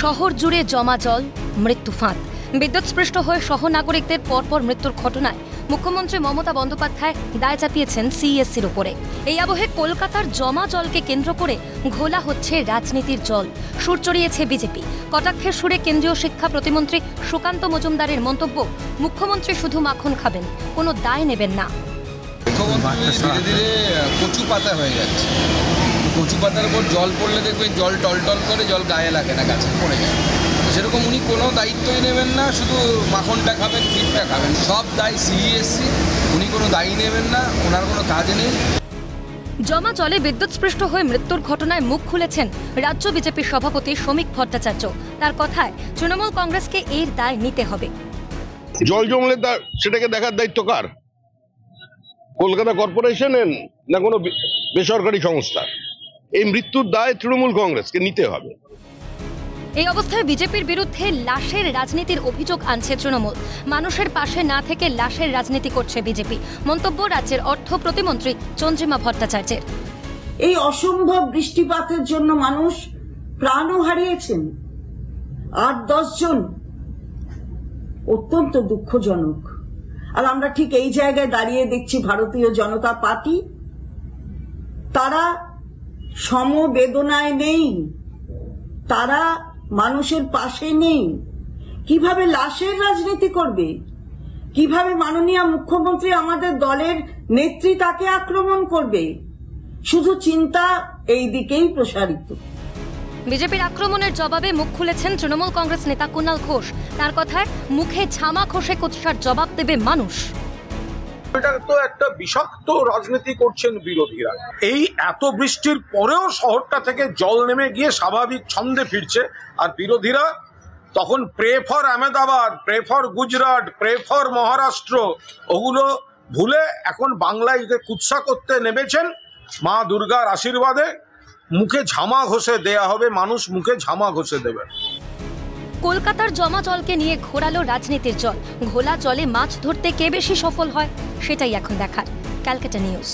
শহর জুড়ে জমা জল, মৃত্যু ফাঁদ। বিদ্যুৎস্পৃষ্ট হয়ে সহনাগরিকদের পরপর মৃত্যুর ঘটনায় মুখ্যমন্ত্রী মমতা বন্দ্যোপাধ্যায় দায় চাপিয়েছেন সিইএসসির উপরে। এই আবহে কলকাতার জমা জলকে কেন্দ্র করে ঘোলা হচ্ছে রাজনীতির জল। সুর চড়িয়েছে বিজেপি। কটাক্ষের সুরে কেন্দ্রীয় শিক্ষা প্রতিমন্ত্রী সুকান্ত মজুমদারের মন্তব্য, মুখ্যমন্ত্রী শুধু মাখন খাবেন, কোনো দায় নেবেন না। মুখ্যমন্ত্রী ধীরে ধীরে কচু পাতা হয়ে যাচ্ছে। কচু পাতার উপর জল পড়লে দেখবেন জল টলটল করে, জল গায়ে লাগে না, গাছে পড়ে যায়। সেরকম উনি কোনো দায়িত্বই নেবেন না, শুধু মাখনটা খাবেন, ফিটটা খাবেন, সব দায় সিইএসসি। উনি কোনো দায়ী নেবেন না, ওনার কোনো কাজ নেই। জমা জলে বিদ্যুৎস্পৃষ্ট হয়ে মৃত্যুর ঘটনায় মুখ খুলেছেন রাজ্য বিজেপির সভাপতি শ্রমিক ভট্টাচার্য। তার কথায় তৃণমূল কংগ্রেসকে এর দায় নিতে হবে। জল জমলে সেটাকে দেখার দায়িত্ব কার? কলকাতা কর্পোরেশনের না কোনো বেসরকারি সংস্থা? এই মৃত্যুর দায় তৃণমূল কংগ্রেসকে নিতে হবে। এই অবস্থায় বিজেপির বিরুদ্ধে লাশের রাজনীতির অভিযোগ আনছে তৃণমূল। মানুষের পাশে না থেকে লাশের রাজনীতি করছে বিজেপি, মন্তব্য রাজ্যের অর্থ প্রতিমন্ত্রী চন্দ্রিমা ভট্টাচার্যের। এই অসম্ভব বৃষ্টিপাতের জন্য মানুষ প্রাণও হারিয়েছেন, ৮-১০ জন। অত্যন্ত দুঃখজনক। আর আমরা ঠিক এই জায়গায় দাঁড়িয়ে দেখছি ভারতীয় জনতা পার্টি, তারা সমবেদনায় নেই, তারা মানুষের পাশে নেই। কিভাবে লাশের রাজনীতি করবে? কিভাবে মাননীয় মুখ্যমন্ত্রী আমাদের দলের নেত্রী তাকে আক্রমণ করবে? শুধু চিন্তা এই দিকেই প্রসারিত। বিজেপির আক্রমণের জবাবে মুখ খুলেছেন তৃণমূল কংগ্রেস নেতা কুণাল ঘোষ। তার কথায় মুখে ঝামা ঘষে কুৎসার জবাব দেবে মানুষ। এটা তো একটা বিষাক্ত রাজনীতি করছেন বিরোধীরা। এই এত বৃষ্টির পরেও শহরটা থেকে জল নেমে গিয়ে স্বাভাবিক ছন্দে ফিরছে, আর বিরোধীরা তখন pray for Ahmedabad, pray for Gujarat, pray for Maharashtra ওগুলো ভুলে এখন বাংলায় কুৎসা করতে নেমেছেন। মা দুর্গার আশীর্বাদে মুখে ঝামা ঘষে দেয়া হবে, মানুষ মুখে ঝামা ঘষে দেবে। কলকাতার জমা জলকে নিয়ে ঘোরালো রাজনীতির জল। ঘোলা জলে মাছ ধরতে কে বেশি সফল হয়, সেটাই এখন দেখার। ক্যালকাটা নিউজ।